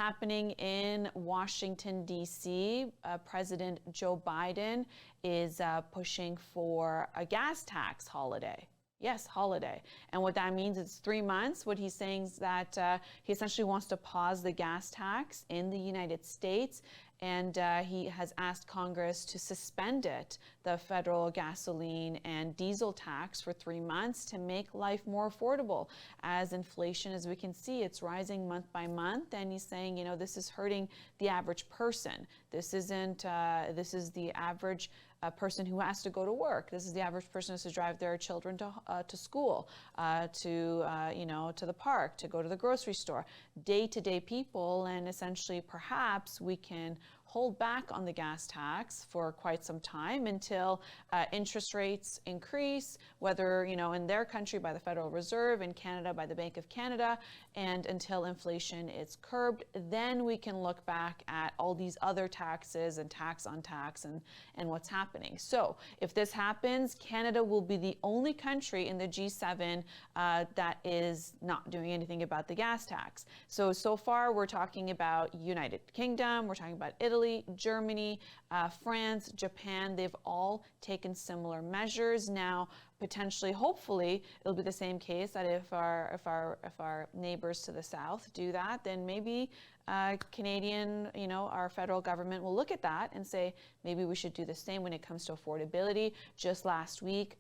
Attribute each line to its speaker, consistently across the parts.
Speaker 1: happening in Washington, D.C. President Joe Biden is pushing for a gas tax holiday. Yes, holiday. And what that means is 3 months. What he's saying is that he essentially wants to pause the gas tax in the United States. And he has asked Congress to suspend it, the federal gasoline and diesel tax, for 3 months to make life more affordable. As inflation, as we can see, it's rising month by month. And he's saying, you know, this is hurting the average person. This isn't, this is the average person who has to go to work. This is the average person who has to drive their children to school, you know, to the park, to go to the grocery store. Day-to-day people, and essentially perhaps we can hold back on the gas tax for quite some time until interest rates increase, whether, you know, in their country by the Federal Reserve, in Canada by the Bank of Canada, and until inflation is curbed. Then we can look back at all these other taxes and tax on tax and what's happening. So if this happens, Canada will be the only country in the G7 that is not doing anything about the gas tax. So far we're talking about United Kingdom, we're talking about Italy, Germany, France, Japan. They've all taken similar measures. Now, potentially, hopefully, it'll be the same case that if our neighbors to the south do that, then maybe Canadian, you know, our federal government will look at that and say, maybe we should do the same when it comes to affordability. Just last week,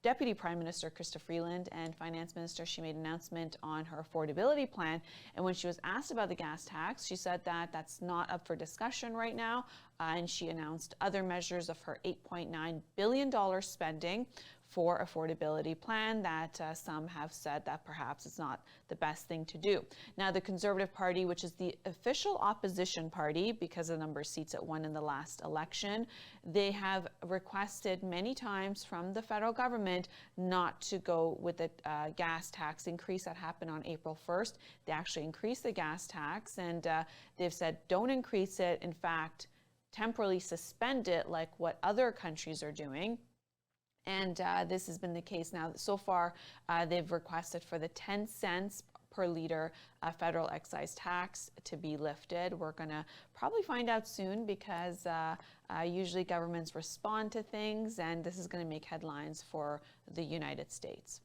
Speaker 1: Deputy Prime Minister Chrystia Freeland and Finance Minister, she made an announcement on her affordability plan. And when she was asked about the gas tax, she said that that's not up for discussion right now. And she announced other measures of her $8.9 billion spending for affordability plan that some have said that perhaps it's not the best thing to do. Now, the Conservative Party, which is the official opposition party because of the number of seats it won in the last election, they have requested many times from the federal government not to go with the gas tax increase that happened on April 1st. They actually increased the gas tax, and they've said don't increase it. In fact, temporarily suspend it like what other countries are doing. And this has been the case now. So far, they've requested for the 10 cents per liter federal excise tax to be lifted. We're going to probably find out soon because usually governments respond to things, and this is going to make headlines for the United States.